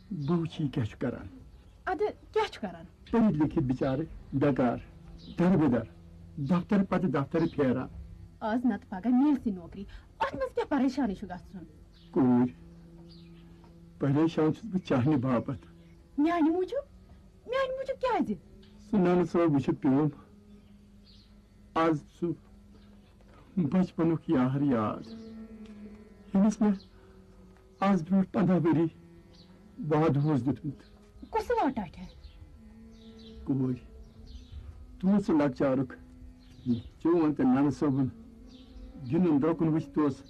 बूची क्या करान अद क्या करान पढ़ लिखित बेचारे बेकार दर बेदर दफ्तर पत दफ्तर फेरा आज नत पगह मिल सी नौकरी अत मज क्या परेशानी छु गसन कोर परेशान छु चाहने बाबत म्यानी मूजूब क्या दि सुनान सब वुच प्योम आज सु बचपनुक यार याद यमिस मे आज ब्रोट 15 वरी बाद होस दितमुत कुस वाट आठ कोर तू से लचारुक चोन ते नन सबन गिनन दरकुन वुच तोस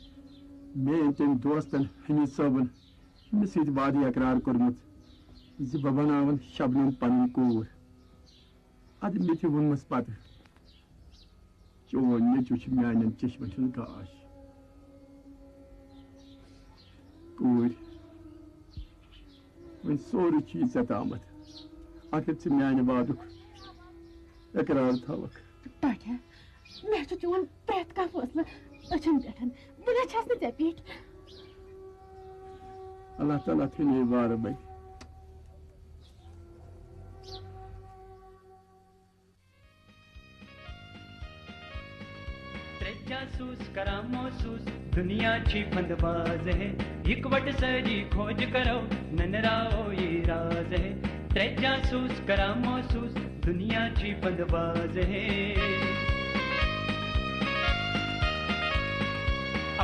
मे तम दोस्तन हमीद सबन मिस सत वादी इकरार कोरमुत ज बह बनावन शबनम पन कोर अद मे थ वोनमस पत चोन नेचु म्यान चश्मन हन गाश कोर वन सोर चीज आमत आखिर च म्यान वादुक इकरार थवक टाटा मैं तो चोन प्रेत का फैसला अचन बैठन बुला छस न पेट अल्लाह ताला थे वार भाई जासूस करा महसूस दुनिया ची फंदबाज है इकवट सरी खोज करो ननराओ ये राज है त्रे जासूस करा महसूस दुनिया ची फंदबाज है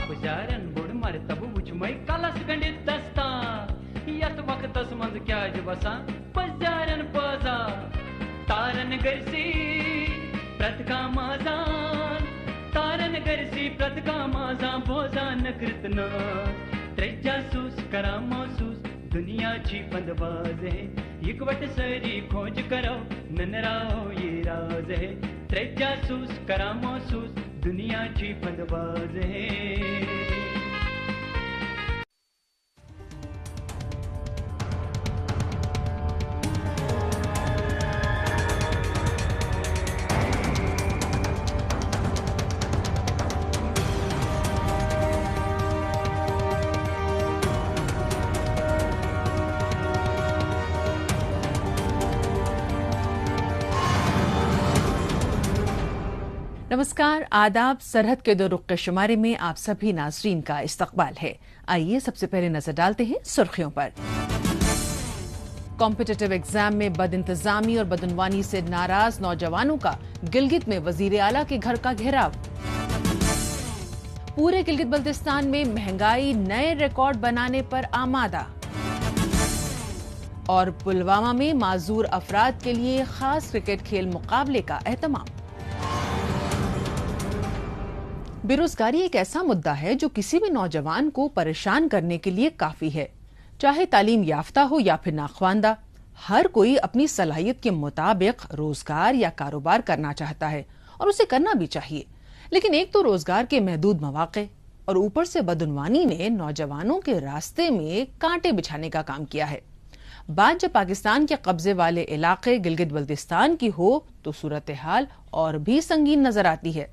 अब जारन बुड़ मर तब उच मई कलस गंडित दस्ता यत वक्त मंद क्या जबसा बजारन पाजा तारन गरसी प्रतका माजान तारन गरसी प्रतका माजा बोजा नकृतना त्रे जासूस करा महसूस दुनिया ची बंदबाज है इकवट सरी खोज करो ननराओ ये राज है त्रे जासूस करा महसूस दुनिया ची बंदबाज है नमस्कार, आदाब। सरहद के दो रुख के शुमारे में आप सभी नाजरीन का इस्तकबाल है। आइए सबसे पहले नजर डालते हैं सुर्खियों पर। कॉम्पिटिटिव एग्जाम में बदइंतजामी और बदउनवानी से नाराज नौजवानों का गिलगित में वजीर आला के घर का घेराव। पूरे गिलगित बल्तिस्तान में महंगाई नए रिकॉर्ड बनाने पर आमादा। और पुलवामा में माजूर अफराद के लिए खास क्रिकेट खेल मुकाबले का एहतमाम। बेरोजगारी एक ऐसा मुद्दा है जो किसी भी नौजवान को परेशान करने के लिए काफी है। चाहे तालीम याफ्ता हो या फिर नाख्वानदा, हर कोई अपनी सलाहियत के मुताबिक रोजगार या कारोबार करना चाहता है और उसे करना भी चाहिए। लेकिन एक तो रोजगार के महदूद मौके और ऊपर से बदउनवानी ने नौजवानों के रास्ते में कांटे बिछाने का काम किया है। बात जब पाकिस्तान के कब्जे वाले इलाके गिलगित बल्तिस्तान की हो तो सूरत हाल और भी संगीन नजर आती है।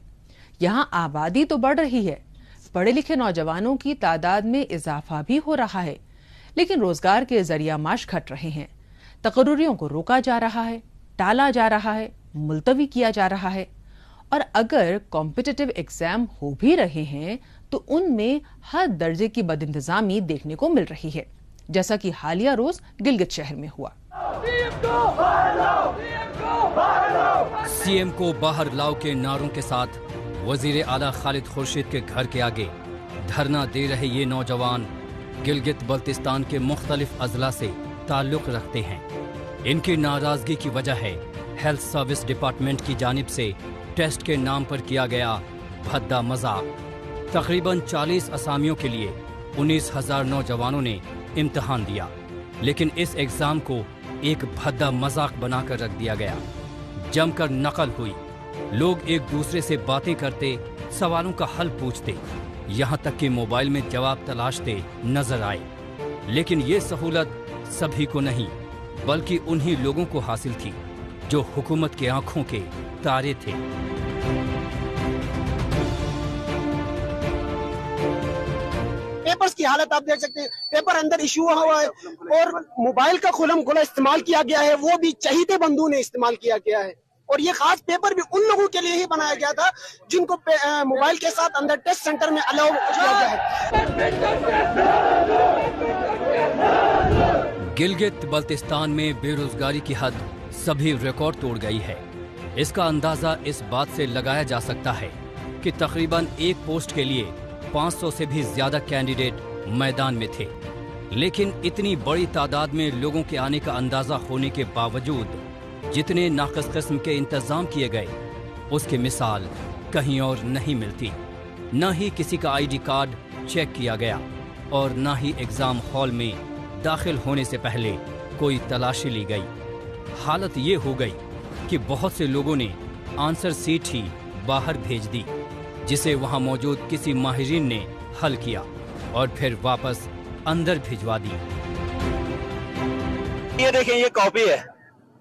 यहाँ आबादी तो बढ़ रही है, पढ़े लिखे नौजवानों की तादाद में इजाफा भी हो रहा है, लेकिन रोजगार के जरिया माश घट रहे हैं। तकर्रुरियों को रोका जा रहा है, टाला जा रहा है, मुलतवी किया जा रहा है। और अगर कॉम्पिटिटिव एग्जाम हो भी रहे हैं तो उनमें हर दर्जे की बदइंतजामी देखने को मिल रही है, जैसा कि हालिया रोज गिलगित शहर में हुआ। सीएम को बाहर लाओ के नारों के साथ वजीर आला खालिद खुर्शीद के घर के आगे धरना दे रहे ये नौजवान गिलगित बल्तिस्तान के मुख्तलिफ अजला से ताल्लुक रखते हैं। इनकी नाराजगी की वजह है हेल्थ सर्विस डिपार्टमेंट की जानिब से टेस्ट के नाम पर किया गया भद्दा मजाक। तकरीबन 40 असामियों के लिए 19,000 नौजवानों ने इम्तिहान दिया, लेकिन इस एग्जाम को एक भद्दा मजाक बनाकर रख दिया गया। जमकर नकल हुई, लोग एक दूसरे से बातें करते, सवालों का हल पूछते, यहाँ तक कि मोबाइल में जवाब तलाशते नजर आए। लेकिन ये सहूलत सभी को नहीं, बल्कि उन्हीं लोगों को हासिल थी जो हुकूमत की आंखों के तारे थे। پیپرز کی حالت آپ دیکھ سکتے ہیں, پیپر اندر ایشو ہوا ہے, اور موبائل کا کھلم کھلا استعمال کیا گیا ہے, وہ بھی چہیتے بندوں نے استعمال کیا گیا ہے. اور یہ خاص پیپر بھی ان لوگوں کے لیے ہی بنایا گیا تھا جن کو موبائل کے ساتھ اندر ٹیسٹ سینٹر میں الاؤ کیا گیا ہے. گلگت بلتستان میں بے روزگاری کی حد سبھی ریکارڈ توڑ گئی ہے. اس کا اندازہ اس بات سے لگایا جا سکتا ہے کہ تقریباً ایک پوسٹ کے لیے 500 سے بھی زیادہ کینڈیڈیٹ میدان میں تھے. لیکن اتنی بڑی تعداد میں لوگوں کے آنے کا اندازہ ہونے کے باوجود جتنے ناقص قسم کے انتظام کیے گئے اس کی مثال کہیں اور نہیں ملتی. نہ ہی کسی کا آئی ڈی کارڈ چیک کیا گیا اور نہ ہی ایگزام ہال میں داخل ہونے سے پہلے کوئی تلاشی لی گئی. حالت یہ ہو گئی کہ بہت سے لوگوں نے آنسر سیٹ ہی باہر بھیج دی جسے وہاں موجود کسی ماہرین نے حل کیا اور پھر واپس اندر بھجوا دی. یہ دیکھیں, یہ کاپی ہے,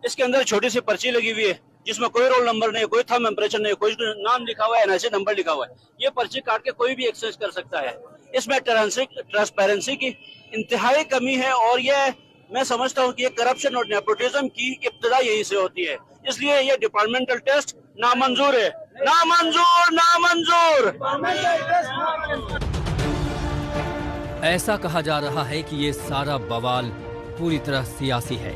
اس کے اندر چھوٹی سی پرچی لگی ہوئی ہے جس میں کوئی رول نمبر نہیں, کوئی تھم امپریشن نہیں, کوئی نام لکھا ہوا ہے, ایسے نمبر لکھا ہوا ہے. یہ پرچی کاٹ کے کوئی بھی ایکسس کر سکتا ہے. اس میں ٹرانسپیرنسی کی انتہائی کمی ہے, اور یہ میں سمجھتا ہوں کہ یہ کرپشن اور نیپوٹزم کی ابتدا یہی سے ہوتی ہے. اس لیے یہ ڈپارٹمنٹل ٹیسٹ نامنظور ہے. نامنظور, نامنظور. ایسا کہا جا رہا ہے کہ یہ سارا بوال پوری طرح سیاسی ہے.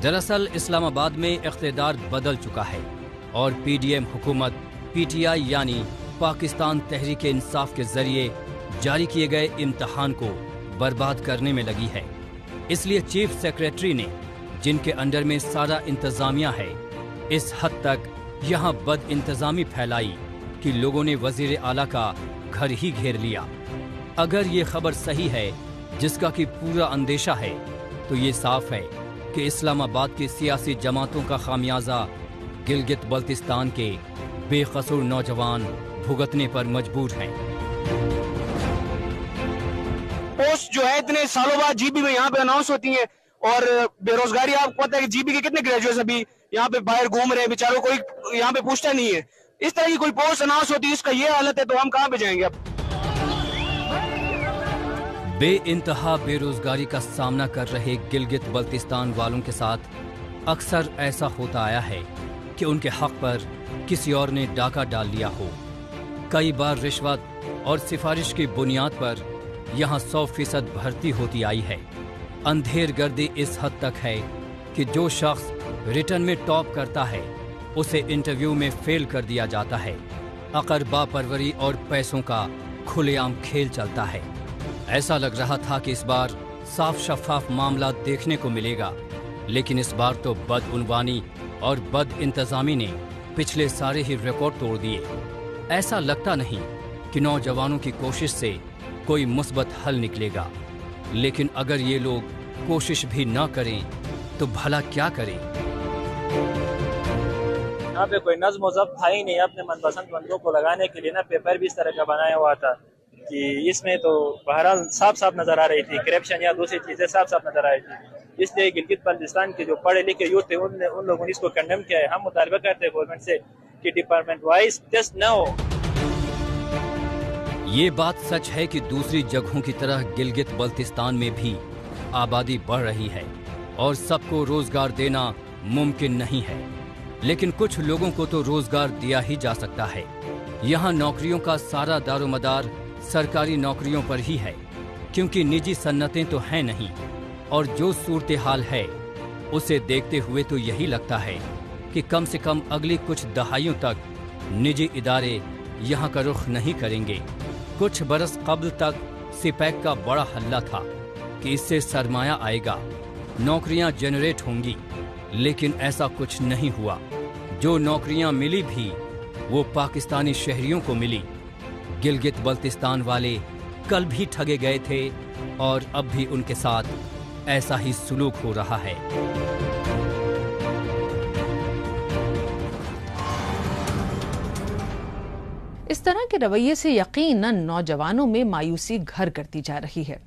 دراصل اسلام آباد میں اقتدار بدل چکا ہے اور پی ڈی ایم حکومت پی ٹی آئی یعنی پاکستان تحریک انصاف کے ذریعے جاری کیے گئے امتحان کو برباد کرنے میں لگی ہے. اس لیے چیف سیکریٹری نے, جن کے انڈر میں سارا انتظامیہ ہے, اس حد تک یہاں بد انتظامی پھیلائی کہ لوگوں نے وزیر اعلیٰ کا گھر ہی گھیر لیا. اگر یہ خبر صحیح ہے جس کا کہ پورا اندیشہ ہے تو یہ صاف ہے کہ اسلام آباد کی سیاسی جماعتوں کا خامیازہ گلگت بلتستان کے بے قصور نوجوان بھگتنے پر مجبور ہیں. پوسٹ جو ہے اتنے سالوں بعد جی بی میں یہاں پہ اناؤنس ہوتی ہیں, اور بے روزگاری آپ کو پتا ہے کہ جی بی کے کتنے گریجویٹس ابھی یہاں پہ باہر گھوم رہے ہیں, بیچاروں کوئی یہاں پہ پوچھتا نہیں ہے. اس طرح کی کوئی پوسٹ اناؤنس ہوتی ہے, اس کا یہ حالت ہے تو ہم کہاں پہ جائیں گے اب. بے انتہا بے روزگاری کا سامنا کر رہے گلگت بلتستان والوں کے ساتھ اکثر ایسا ہوتا آیا ہے کہ ان کے حق پر کسی اور نے ڈاکہ ڈال لیا ہو. کئی بار رشوت اور سفارش کی بنیاد پر یہاں 100% بھرتی ہوتی آئی ہے. اندھیر گردی اس حد تک ہے کہ جو شخص ریٹن میں ٹاپ کرتا ہے اسے انٹرویو میں فیل کر دیا جاتا ہے. اقربا پروری اور پیسوں کا کھلے عام کھیل چلتا ہے. ایسا لگ رہا تھا کہ اس بار صاف شفاف معاملہ دیکھنے کو ملے گا, لیکن اس بار تو بدعنوانی اور بد انتظامی نے پچھلے سارے ہی ریکارڈ توڑ دیے. ایسا لگتا نہیں کہ نوجوانوں کی کوشش سے کوئی مثبت حل نکلے گا, لیکن اگر یہ لوگ کوشش بھی نہ کریں تو بھلا کیا کریں. یہاں پہ کوئی نظم و ضبط تھا ہی نہیں. اپنے من پسند بندوں کو لگانے کے لیے نا پیپر بھی اس طرح کا بنایا ہوا تھا کہ اس میں تو بہرحال صاف صاف نظر آ رہی تھی کرپشن یا دوسری چیزیں صاف صاف نظر آ رہی تھی. اس لیے گلگت بلتستان کے جو پڑھے لکھے یوتھ تھے ان لوگوں نے اس کو کنڈیم کیا ہے. ہم مطالبہ کرتے ہیں گورنمنٹ سے کہ ڈپارٹمنٹ وائز ٹیسٹ نہ ہو. یہ بات سچ ہے کہ دوسری جگہوں کی طرح گلگت بلتستان میں بھی آبادی بڑھ رہی ہے اور سب کو روزگار دینا ممکن نہیں ہے, لیکن کچھ لوگوں کو تو روزگار دیا ہی جا سکتا ہے. یہاں نوکریوں کا سارا دار و مدار سرکاری نوکریوں پر ہی ہے, کیونکہ نجی صنعتیں تو ہیں نہیں. اور جو صورتحال ہے اسے دیکھتے ہوئے تو یہی لگتا ہے کہ کم سے کم اگلی کچھ دہائیوں تک نجی ادارے یہاں کا رخ نہیں کریں گے. کچھ برس قبل تک سپیک کا بڑا حلہ تھا کہ اس سے سرمایہ آئے گا, نوکریاں جنریٹ ہوں گی, لیکن ایسا کچھ نہیں ہوا. جو نوکریاں ملی بھی وہ پاکستانی شہریوں کو ملی. گلگت بلتستان والے کل بھی ٹھگے گئے تھے اور اب بھی ان کے ساتھ ایسا ہی سلوک ہو رہا ہے. اس طرح کے رویے سے یقیناً نوجوانوں میں مایوسی گھر کرتی جا رہی ہے.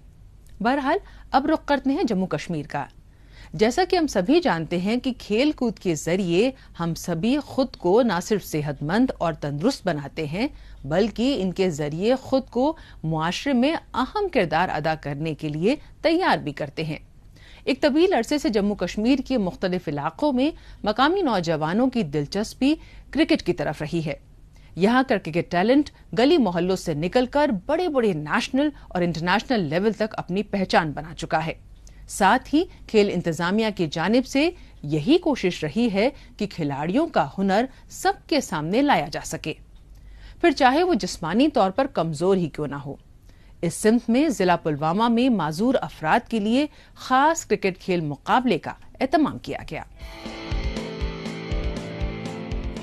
بہرحال اب رخ کرتے ہیں جموں کشمیر کا. जैसा कि हम सभी जानते हैं कि खेल कूद के जरिए हम सभी खुद को न सिर्फ सेहतमंद और तंदुरुस्त बनाते हैं, बल्कि इनके जरिए खुद को मुआशरे में अहम किरदार अदा करने के लिए तैयार भी करते हैं। एक तवील अरसे से जम्मू कश्मीर के मुख्तलिफ इलाकों में मकामी नौजवानों की दिलचस्पी क्रिकेट की तरफ रही है। यहाँ का क्रिकेट टैलेंट गली मोहल्लों से निकलकर बड़े बड़े नेशनल और इंटरनेशनल लेवल तक अपनी पहचान बना चुका है। साथ ही खेल इंतजामिया की जानिब से यही कोशिश रही है कि खिलाड़ियों का हुनर सबके सामने लाया जा सके, फिर चाहे वो जिस्मानी तौर पर कमजोर ही क्यों ना हो। इस सिमत में जिला पुलवामा में माजूर अफराद के लिए खास क्रिकेट खेल मुकाबले का एहतमाम किया गया।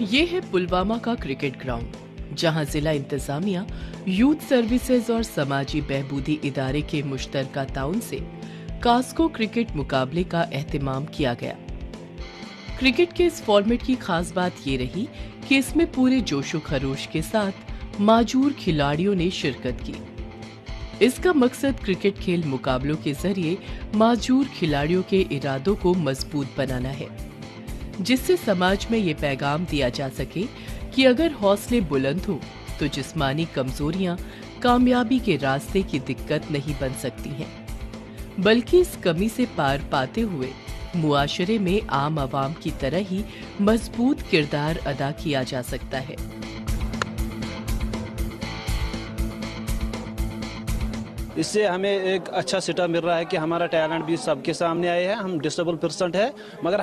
ये है पुलवामा का क्रिकेट ग्राउंड, जहां जिला इंतजामिया, यूथ सर्विसेज और समाजी बहबूदी इदारे के मुश्तरका ताउन से कास्को क्रिकेट मुकाबले का एहतमाम किया गया। क्रिकेट के इस फॉर्मेट की खास बात ये रही कि इसमें पूरे जोशो खरोश के साथ माजूर खिलाड़ियों ने शिरकत की। इसका मकसद क्रिकेट खेल मुकाबलों के जरिए माजूर खिलाड़ियों के इरादों को मजबूत बनाना है, जिससे समाज में ये पैगाम दिया जा सके कि अगर हौसले बुलंद हो तो जिस्मानी कमजोरियां कामयाबी के रास्ते की दिक्कत नहीं बन सकती हैं, बल्कि इस कमी से पार पाते हुए मुआशरे में आम आवाम की तरह ही मजबूत किरदार अदा किया जा सकता है। इससे हमें एक अच्छा सेटअप मिल रहा है कि हमारा टैलेंट भी सबके सामने आए हैं। हम डिसेबल पर्सन है, मगर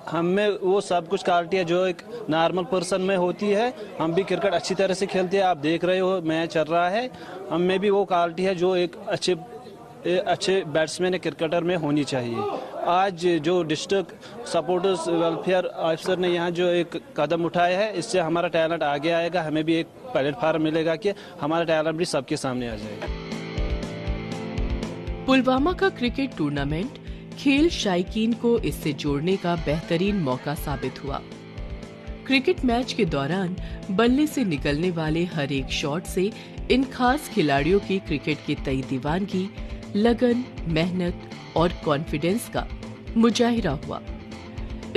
हम में वो सब कुछ क्वालिटी है जो एक नॉर्मल पर्सन में होती है। हम भी क्रिकेट अच्छी तरह से खेलते हैं, आप देख रहे हो मैच चल रहा है। हम में भी वो क्वालिटी है जो एक अच्छे बैट्समैन क्रिकेटर में होनी चाहिए। आज जो डिस्ट्रिक्ट सपोर्टर्स वेलफेयर ऑफिसर ने यहाँ जो एक कदम उठाया है, इससे हमारा टैलेंट आगे आएगा। हमें भी एक प्लेटफार्म मिलेगा कि हमारा टैलेंट भी सबके सामने आ जाएगा। पुलवामा का क्रिकेट टूर्नामेंट खेल शायकीन को इससे जोड़ने का बेहतरीन मौका साबित हुआ। क्रिकेट मैच के दौरान बल्ले से निकलने वाले हर एक शॉट से इन खास खिलाड़ियों की क्रिकेट के तई दीवानगी, लगन, मेहनत और कॉन्फिडेंस का मुजाहिरा हुआ।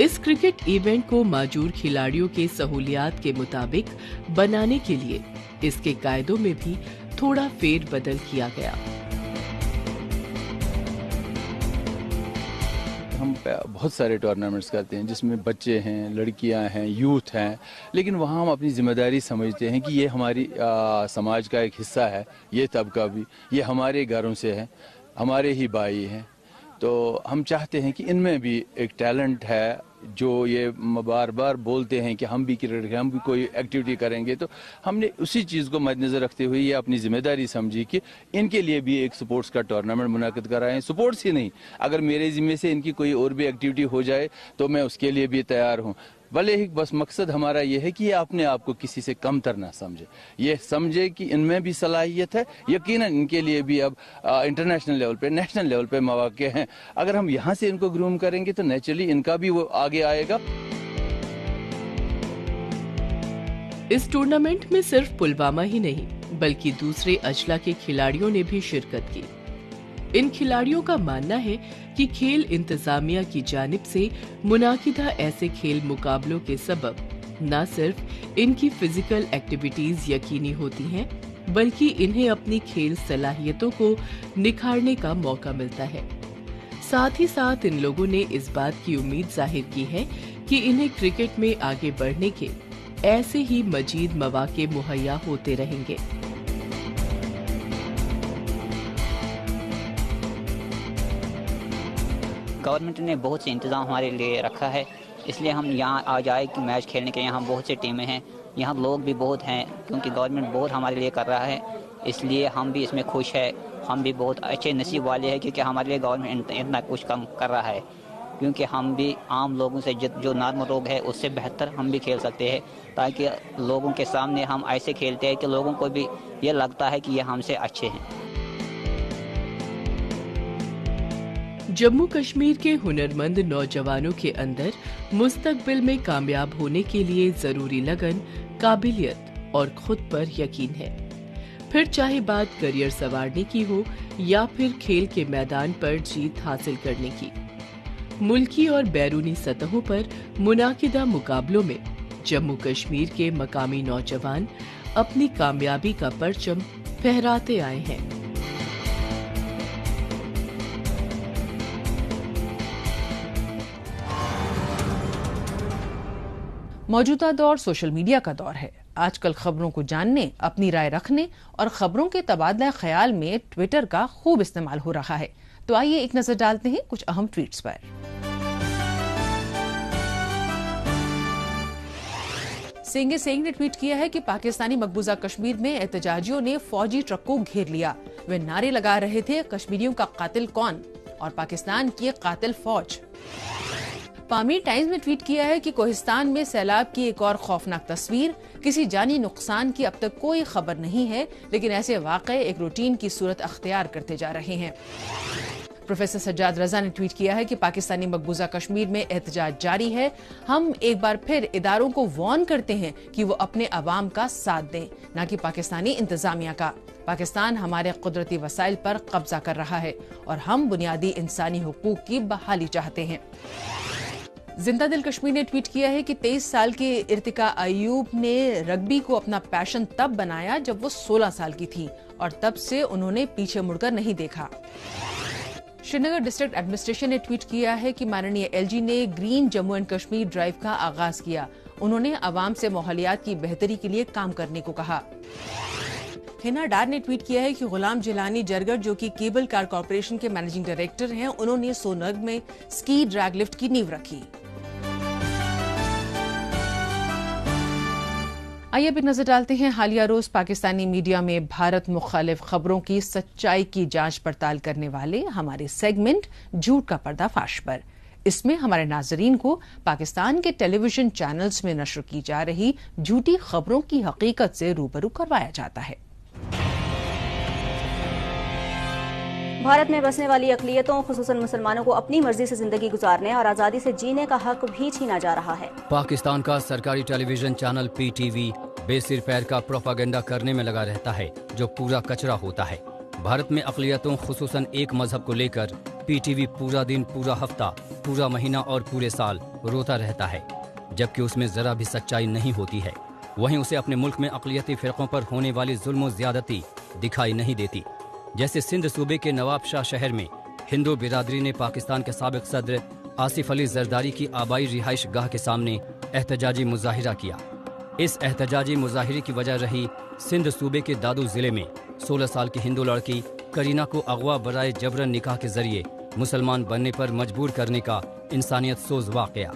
इस क्रिकेट इवेंट को माजूर खिलाड़ियों के सहूलियात के मुताबिक बनाने के लिए इसके कायदों में भी थोड़ा फेर बदल किया गया। हम बहुत सारे टूर्नामेंट्स करते हैं जिसमें बच्चे हैं, लड़कियां हैं, यूथ हैं, लेकिन वहाँ हम अपनी जिम्मेदारी समझते हैं कि ये हमारी समाज का एक हिस्सा है। ये तबका भी ये हमारे घरों से है, हमारे ही भाई हैं, तो हम चाहते हैं कि इनमें भी एक टैलेंट है जो ये बार बार बोलते हैं कि हम भी क्रिकेट, हम भी कोई एक्टिविटी करेंगे। तो हमने उसी चीज़ को मद्देनजर रखते हुए ये अपनी जिम्मेदारी समझी कि इनके लिए भी एक स्पोर्ट्स का टूर्नामेंट मुनाकिद कराएं। स्पोर्ट्स ही नहीं, अगर मेरे जिम्मे से इनकी कोई और भी एक्टिविटी हो जाए तो मैं उसके लिए भी तैयार हूँ। भले ही बस मकसद हमारा ये है कि ये अपने आप को किसी से कमतर ना समझे, ये समझे कि इनमें भी सलाहियत है। यकीनन इनके लिए भी अब इंटरनेशनल लेवल पे, नेशनल लेवल पे मौके हैं। अगर हम यहाँ से इनको ग्रूम करेंगे तो नेचुरली इनका भी वो आगे आएगा। इस टूर्नामेंट में सिर्फ पुलवामा ही नहीं बल्कि दूसरे अजला के खिलाड़ियों ने भी शिरकत की। इन खिलाड़ियों का मानना है कि खेल इंतजामिया की जानिब से मुनाकिदा ऐसे खेल मुकाबलों के सबब न सिर्फ इनकी फिजिकल एक्टिविटीज यकीनी होती हैं, बल्कि इन्हें अपनी खेल सलाहियतों को निखारने का मौका मिलता है। साथ ही साथ इन लोगों ने इस बात की उम्मीद जाहिर की है कि इन्हें क्रिकेट में आगे बढ़ने के ऐसे ही मजीद मौके मुहैया होते रहेंगे। गवर्नमेंट ने बहुत से इंतज़ाम हमारे लिए रखा है, इसलिए हम यहाँ आ जाए कि मैच खेलने के। यहाँ बहुत से टीमें हैं, यहाँ लोग भी बहुत हैं, क्योंकि गवर्नमेंट बहुत हमारे लिए कर रहा है, इसलिए हम भी इसमें खुश है। हम भी बहुत अच्छे नसीब वाले हैं क्योंकि हमारे लिए गवर्नमेंट इतना कुछ कम कर रहा है, क्योंकि हम भी आम लोगों से जो नॉर्मल लोग हैं उससे बेहतर हम भी खेल सकते हैं, ताकि लोगों के सामने हम ऐसे खेलते हैं कि लोगों को भी ये लगता है कि ये हमसे अच्छे हैं। जम्मू कश्मीर के हुनरमंद नौजवानों के अंदर मुस्तकबिल में कामयाब होने के लिए जरूरी लगन, काबिलियत और खुद पर यकीन है। फिर चाहे बात करियर संवारने की हो या फिर खेल के मैदान पर जीत हासिल करने की, मुल्की और बैरूनी सतहों पर मुनाकिदा मुकाबलों में जम्मू कश्मीर के मकामी नौजवान अपनी कामयाबी का परचम फहराते आए हैं। मौजूदा दौर सोशल मीडिया का दौर है। आजकल खबरों को जानने, अपनी राय रखने और खबरों के तबादला ख्याल में ट्विटर का खूब इस्तेमाल हो रहा है। तो आइए एक नजर डालते हैं कुछ अहम ट्वीट्स पर। सेंगे सेंग ने ट्वीट किया है कि पाकिस्तानी मकबूजा कश्मीर में एहतजाजियों ने फौजी ट्रक को घेर लिया। वे नारे लगा रहे थे, कश्मीरियों का कातिल कौन, और पाकिस्तान की कातिल फौज। पामीर टाइम्स ने ट्वीट किया है कि कोहिस्तान में सैलाब की एक और खौफनाक तस्वीर। किसी जानी नुकसान की अब तक कोई खबर नहीं है, लेकिन ऐसे वाक़े एक रूटीन की सूरत अख्तियार करते जा रहे हैं। प्रोफेसर सज्जाद रजा ने ट्वीट किया है कि पाकिस्तानी मकबूजा कश्मीर में एहतजाज जारी है। हम एक बार फिर इदारों को वार्न करते हैं कि वो अपने अवाम का साथ दें, न कि पाकिस्तानी इंतजामिया का। पाकिस्तान हमारे कुदरती वसाइल पर कब्जा कर रहा है और हम बुनियादी इंसानी हुकूक की बहाली चाहते हैं। जिंदा दिल कश्मीर ने ट्वीट किया है कि 23 साल के इर्तिका अयूब ने रग्बी को अपना पैशन तब बनाया जब वो 16 साल की थी और तब से उन्होंने पीछे मुड़कर नहीं देखा। श्रीनगर डिस्ट्रिक्ट एडमिनिस्ट्रेशन ने ट्वीट किया है कि माननीय एलजी ने green Jammu and Kashmir drive का आगाज किया। उन्होंने आवाम से माहौलियात की बेहतरी के लिए काम करने को कहा। हिना डार ने ट्वीट किया है कि गुलाम जिलानी जरगर, जो कि केबल कार कॉर्पोरेशन के मैनेजिंग डायरेक्टर हैं, उन्होंने सोनर्ग में स्की ड्रैग लिफ्ट की नींव रखी। आइए अब एक नजर डालते हैं हालिया रोज पाकिस्तानी मीडिया में भारत मुखालिफ खबरों की सच्चाई की जांच पड़ताल करने वाले हमारे सेगमेंट झूठ का पर्दाफाश पर। इसमें हमारे नाजरीन को पाकिस्तान के टेलीविजन चैनल्स में नश्र की जा रही झूठी खबरों की हकीकत से रूबरू करवाया जाता है। भारत में बसने वाली अक़लियतों खुसूसन मुसलमानों को अपनी मर्जी से जिंदगी गुजारने और आज़ादी से जीने का हक भी छीना जा रहा है। पाकिस्तान का सरकारी टेलीविजन चैनल PTV बेसिर पैर का प्रोपागेंडा करने में लगा रहता है, जो पूरा कचरा होता है। भारत में अक़लियतों खुसूसन एक मजहब को लेकर PTV पूरा दिन, पूरा हफ्ता, पूरा महीना और पूरे साल रोता रहता है, जबकि उसमें जरा भी सच्चाई नहीं होती है। वहीं उसे अपने मुल्क में अक़लियती फ़िरक़ों पर होने वाली जुल्म व ज़्यादती दिखाई नहीं देती। जैसे सिंध सूबे के नवाबशाह शहर में हिंदू बिरादरी ने पाकिस्तान के साबिक़ सदर आसिफ अली जरदारी की आबाई रिहाइश गाह के सामने एहतजाजी मुजाहिरा किया। इस एहतजाजी मुजाहिरे की वजह रही सिंध सूबे के दादू जिले में 16 साल की हिंदू लड़की करीना को अगवा बराए जबरन निकाह के जरिए मुसलमान बनने पर मजबूर करने का इंसानियत सोज वाक़या।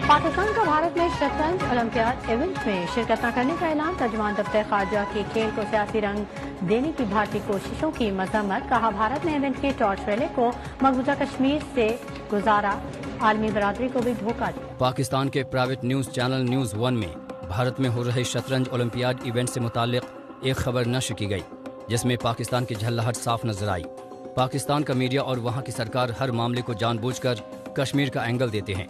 पाकिस्तान का भारत में शतरंज ओलंपियाड इवेंट में शिरकत न करने का ऐलान। तर्जुमान दफ्तर खारजा के खेल को सियासी रंग देने की भारतीय कोशिशों की मजम्मत। कहा, भारत ने इवेंट के टॉर्च रैली को मकबूजा कश्मीर से गुजारा, आलमी बरादरी को भी धोखा दिया। पाकिस्तान के प्राइवेट न्यूज चैनल न्यूज 1 में भारत में हो रहे शतरंज ओलंपियाड इवेंट से मुताल्लिक एक खबर नश्र की गई, जिसमें पाकिस्तान की झल्लाहट साफ नजर आई। पाकिस्तान का मीडिया और वहाँ की सरकार हर मामले को जानबूझकर कश्मीर का एंगल देते हैं।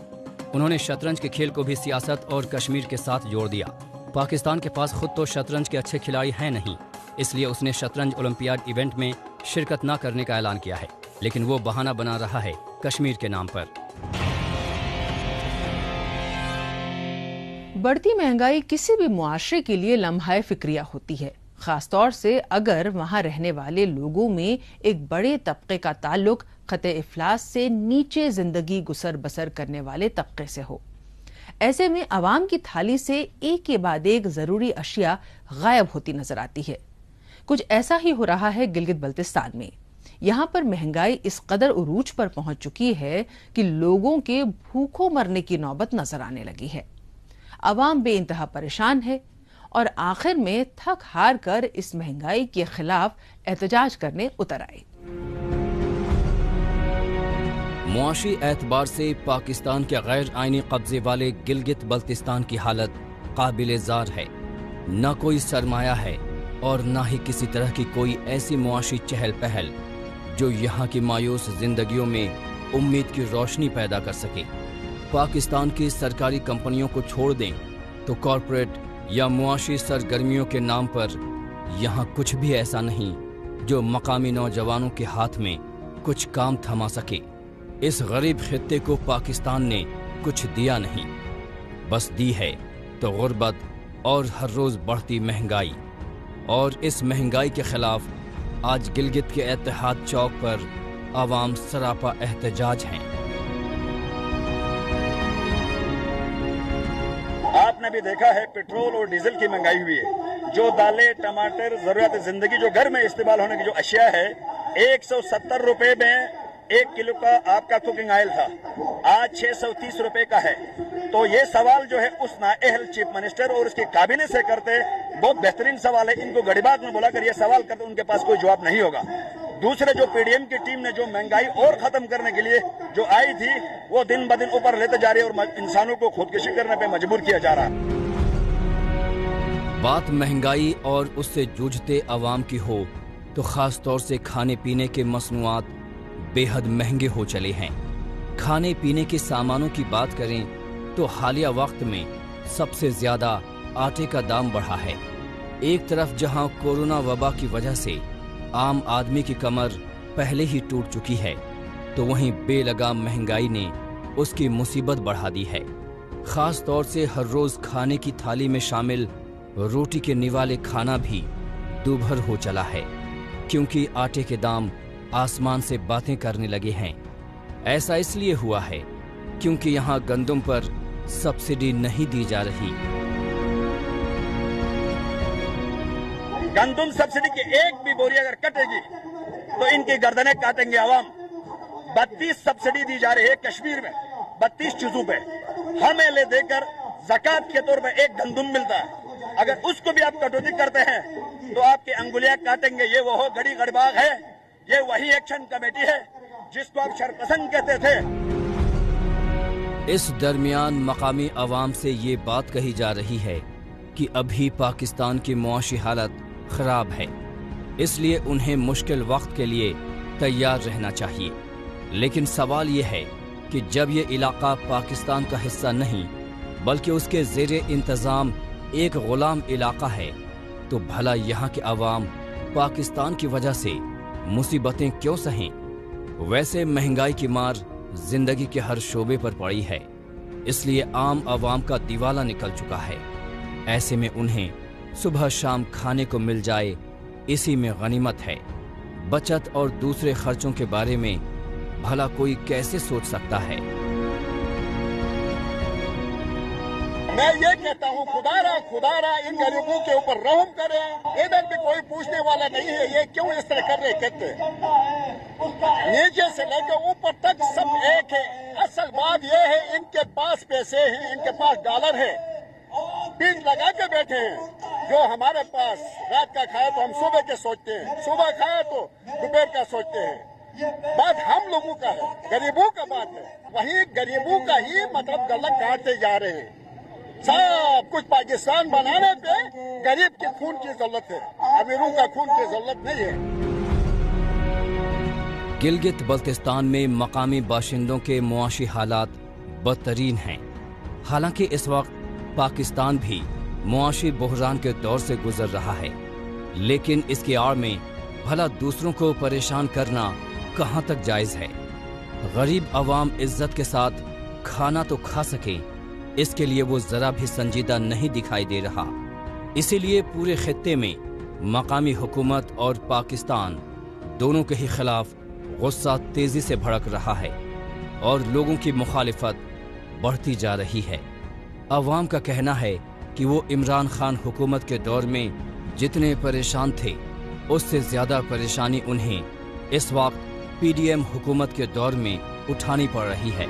उन्होंने शतरंज के खेल को भी सियासत और कश्मीर के साथ जोड़ दिया। पाकिस्तान के पास खुद तो शतरंज के अच्छे खिलाड़ी हैं नहीं, इसलिए उसने शतरंज ओलंपियाड इवेंट में शिरकत न करने का ऐलान किया है, लेकिन वो बहाना बना रहा है कश्मीर के नाम पर। बढ़ती महंगाई किसी भी मुआशरे के लिए लम्हाए फिक्रिया होती है, खासतौर से अगर वहां रहने वाले लोगों में एक बड़े तबके का ताल्लुक खते इफलास से नीचे जिंदगी गुसर बसर करने वाले तबके से हो। ऐसे में अवाम की थाली से एक के बाद एक जरूरी अशिया गायब होती नजर आती है। कुछ ऐसा ही हो रहा है गिलगित बल्तिस्तान में। यहाँ पर महंगाई इस कदर उरूज पर पहुंच चुकी है कि लोगों के भूखों मरने की नौबत नजर आने लगी है। अवाम बेइंतहा परेशान है और आखिर में थक हार कर इस महंगाई के खिलाफ एहतजाज करने उतर आए। मुआशी एतबार से पाकिस्तान के गैर आइनी कब्जे वाले गिलगित बल्तिस्तान की हालत काबिले ज़ार है। न कोई सरमाया है और न ही किसी तरह की कोई ऐसी मुआशी चहल पहल जो यहाँ की मायूस जिंदगियों में उम्मीद की रोशनी पैदा कर सके। पाकिस्तान की सरकारी कंपनियों को छोड़ दें तो कॉरपोरेट या मुआशी सरगर्मियों के नाम पर यहाँ कुछ भी ऐसा नहीं जो मकामी नौजवानों के हाथ में कुछ काम थमा सके। इस गरीब खित्ते को पाकिस्तान ने कुछ दिया नहीं, बस दी है तो गुर्बत और हर रोज बढ़ती महंगाई। और इस महंगाई के खिलाफ आज गिलगित के इत्तेहाद चौक पर आवाम सरापा एहतजाज हैं। आपने भी देखा है पेट्रोल और डीजल की महंगाई हुई है। जो दालें, टमाटर, जरूरत जिंदगी जो घर में इस्तेमाल होने की जो अशिया है, 170 रुपए में 1 किलो का आपका कुकिंग ऑयल था, आज 630 रुपए का है। तो ये सवाल जो है उस नाअहल चीफ मिनिस्टर और उसकी काबिने से करते, बहुत बेहतरीन सवाल है। इनको गड़ीबाग में बुलाकर ये सवाल करते, उनके पास कोई जवाब नहीं होगा। दूसरे जो पीडीएम की टीम ने जो महंगाई और खत्म करने के लिए जो आई थी, वो दिन ब दिन ऊपर लेते जा रही है और इंसानों को खुदकुशी करने पे मजबूर किया जा रहा है। बात महंगाई और उससे जूझते अवाम की हो तो खास तौर से खाने पीने के मसनूआत बेहद महंगे हो चले हैं। खाने पीने के सामानों की बात करें तो हालिया वक्त में सबसे ज्यादा आटे का दाम बढ़ा है। एक तरफ जहां कोरोना वबा की वजह से आम आदमी की कमर पहले ही टूट चुकी है, तो वहीं बेलगाम महंगाई ने उसकी मुसीबत बढ़ा दी है। खास तौर से हर रोज खाने की थाली में शामिल रोटी के निवाले खाना भी दूभर हो चला है, क्योंकि आटे के दाम आसमान से बातें करने लगे हैं। ऐसा इसलिए हुआ है क्योंकि यहाँ गंदम पर सब्सिडी नहीं दी जा रही। गंदम सब्सिडी की एक भी बोरी अगर कटेगी तो इनकी गर्दनें काटेंगे आवाम। 32 सब्सिडी दी जा रही है कश्मीर में, 32 चीजों पे। हमें ले देकर ज़कात के तौर पे एक गंदम मिलता है, अगर उसको भी आप कटौती करते हैं तो आपकी अंगुलियां काटेंगे। ये वो गड़ी गड़बाग है, ये वही एक्शन कमेटी है जिसको आप शरपसंद कहते थे। इस दरमियान मकामी अवाम से ये बात कही जा रही है कि अभी पाकिस्तान की मुआशी हालत खराब है, इसलिए उन्हें मुश्किल वक्त के लिए तैयार रहना चाहिए। लेकिन सवाल ये है कि जब ये इलाका पाकिस्तान का हिस्सा नहीं बल्कि उसके ज़ेरे इंतज़ाम एक गुलाम इलाका है, तो भला यहाँ के अवाम पाकिस्तान की वजह से मुसीबतें क्यों सहें? वैसे महंगाई की मार जिंदगी के हर शोबे पर पड़ी है, इसलिए आम अवाम का दिवाला निकल चुका है। ऐसे में उन्हें सुबह शाम खाने को मिल जाए, इसी में गनीमत है। बचत और दूसरे खर्चों के बारे में भला कोई कैसे सोच सकता है? मैं ये कहता हूँ, खुदारा इन गरीबों के ऊपर रहम करे। इधर भी कोई पूछने वाला नहीं है ये क्यों इस तरह कर रहे कहते। नीचे से लेकर ऊपर तक सब एक है। असल बात ये है, इनके पास पैसे हैं, इनके पास डॉलर है, बीज लगा के बैठे हैं। जो हमारे पास रात का खाया तो हम सुबह के सोचते हैं, सुबह खाया तो दोपहर का सोचते हैं। बात हम लोगों का है, गरीबों का बात है। वही गरीबों का ही मतलब गलत काटते जा रहे हैं। सब कुछ पाकिस्तान बनाने पे गरीब के खून की जरूरत है, अमीरों का खून की जरूरत नहीं है। गिलगित बल्तिस्तान में मकामी बाशिंदों के मुआशी हालात बदतरीन हैं। हालांकि इस वक्त पाकिस्तान भी मुआशी बहरान के दौर से गुजर रहा है, लेकिन इसकी आड़ में भला दूसरों को परेशान करना कहां तक जायज है? गरीब अवाम इज्जत के साथ खाना तो खा सके, इसके लिए वो जरा भी संजीदा नहीं दिखाई दे रहा। इसीलिए पूरे खित्ते में मकामी हुकूमत और पाकिस्तान दोनों के ही खिलाफ गुस्सा तेजी से भड़क रहा है और लोगों की मुखालिफत बढ़ती जा रही है। अवाम का कहना है कि वो इमरान खान हुकूमत के दौर में जितने परेशान थे, उससे ज्यादा परेशानी उन्हें इस वक्त पीडीएम हुकूमत के दौर में उठानी पड़ रही है।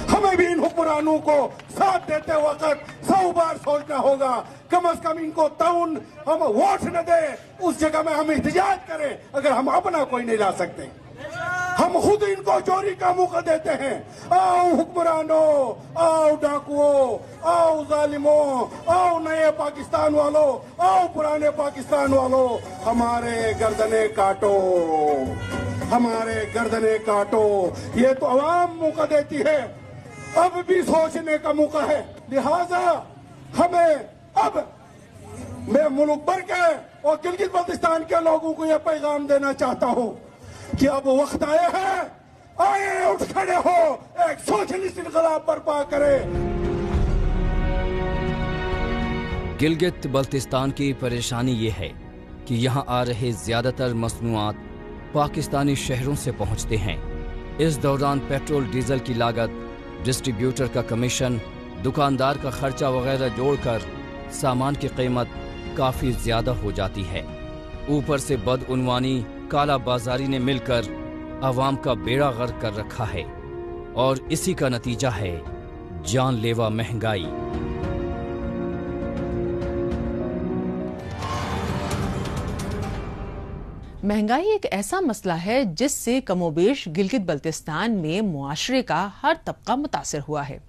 हमें भी इन हुक्मरानों को साथ देते वक्त 100 बार सोचना होगा। कम से कम इनको ताउन हम वोट न दे, उस जगह में हम एहतजाज करें। अगर हम अपना कोई नहीं ला सकते, हम खुद इनको चोरी का मौका देते हैं। आओ हुक्मरानों, आओ डाकुओं, आओ जालिमों, आओ नए पाकिस्तान वालों, आओ पुराने पाकिस्तान वालों, हमारे गर्दने काटो, हमारे गर्दने काटो। ये तो अवाम मौका देती है, अब भी सोचने का मौका है। लिहाजा हमें अब मैं मुल्क भर के और गिलगित बल्तिस्तान के लोगों को यह पैगाम देना चाहता हूँ कि अब वक्त आया है, आए उठ खड़े हो, एक सोशलिस्ट इनकलाब बर्पा करें। गिलगित बल्तिस्तान की परेशानी ये है कि यहाँ आ रहे ज्यादातर मसनूआत पाकिस्तानी शहरों से पहुँचते हैं। इस दौरान पेट्रोल डीजल की लागत, डिस्ट्रीब्यूटर का कमीशन, दुकानदार का खर्चा वगैरह जोड़कर सामान की कीमत काफ़ी ज़्यादा हो जाती है। ऊपर से बदउनवानी, काला बाजारी ने मिलकर अवाम का बेड़ा गर्क कर रखा है और इसी का नतीजा है जानलेवा महंगाई। महंगाई एक ऐसा मसला है जिससे कमोबेश गिलगित बल्तिस्तान में मुआशरे का हर तबका मुतासिर हुआ है।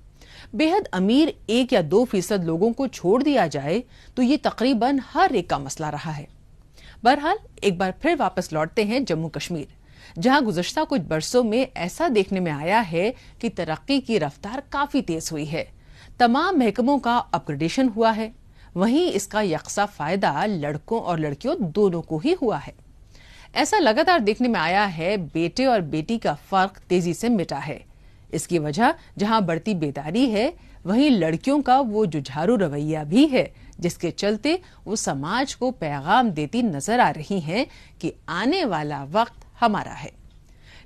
बेहद अमीर 1 या 2% लोगों को छोड़ दिया जाए तो ये तकरीबन हर एक का मसला रहा है। बहरहाल एक बार फिर वापस लौटते हैं जम्मू कश्मीर, जहां गुज़श्ता कुछ बरसों में ऐसा देखने में आया है कि तरक्की की रफ्तार काफी तेज हुई है। तमाम महकमों का अपग्रेडेशन हुआ है, वहीं इसका यकसा फायदा लड़कों और लड़कियों दोनों को ही हुआ है। ऐसा लगातार देखने में आया है। बेटे और बेटी का फर्क तेजी से मिटा है। इसकी वजह जहां बढ़ती बेदारी है, वहीं लड़कियों का वो जुझारू रवैया भी है, जिसके चलते वो समाज को पैगाम देती नजर आ रही हैं कि आने वाला वक्त हमारा है।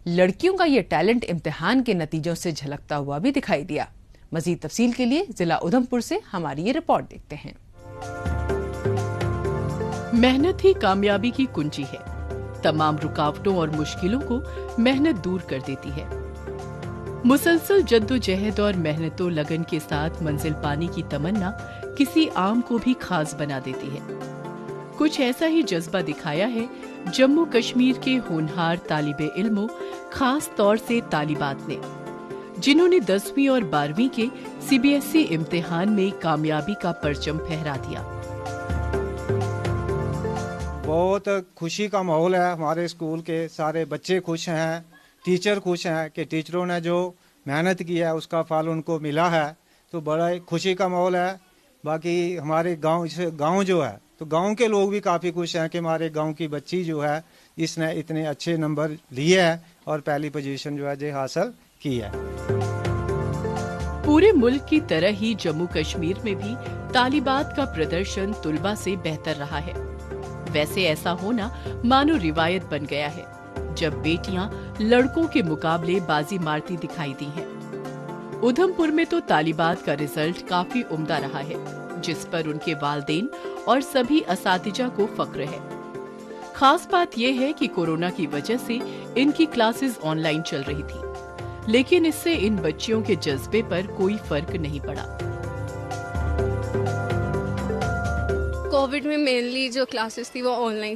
लड़कियों का ये टैलेंट इम्तिहान के नतीजों से झलकता हुआ भी दिखाई दिया। मजीद तफसील के लिए जिला उधमपुर से हमारी ये रिपोर्ट देखते हैं। मेहनत ही कामयाबी की कुंजी है। तमाम रुकावटों और मुश्किलों को मेहनत दूर कर देती है। मुसलसल जद्दोजहद और मेहनतों लगन के साथ मंजिल पाने की तमन्ना किसी आम को भी खास बना देती है। कुछ ऐसा ही जज्बा दिखाया है जम्मू कश्मीर के होनहार तालिबे इल्मों, खास तौर से तालिबात ने, जिन्होंने 10वीं और 12वीं के CBSE इम्तिहान में कामयाबी का परचम फहरा दिया। बहुत खुशी का माहौल है। हमारे स्कूल के सारे बच्चे खुश हैं, टीचर खुश हैं कि टीचरों ने जो मेहनत की है उसका फल उनको मिला है, तो बड़ा खुशी का माहौल है। बाकी हमारे गांव जो है, तो गांव के लोग भी काफ़ी खुश हैं कि हमारे गांव की बच्ची जो है इसने इतने अच्छे नंबर लिए हैं और पहली पोजीशन जो है ये हासिल की है। पूरे मुल्क की तरह ही जम्मू कश्मीर में भी तालिबात का प्रदर्शन तुलबा से बेहतर रहा है। वैसे ऐसा होना मानो रिवायत बन गया है, जब बेटियां लड़कों के मुकाबले बाजी मारती दिखाई दी हैं। उधमपुर में तो तालिबात का रिजल्ट काफी उम्दा रहा है, जिस पर उनके वालिदैन और सभी असातिजा को फख्र है। खास बात यह है कि कोरोना की वजह से इनकी क्लासेस ऑनलाइन चल रही थी, लेकिन इससे इन बच्चियों के जज्बे पर कोई फर्क नहीं पड़ा। कोविड में मेनली जो क्लासेस थी वो ऑनलाइन थी।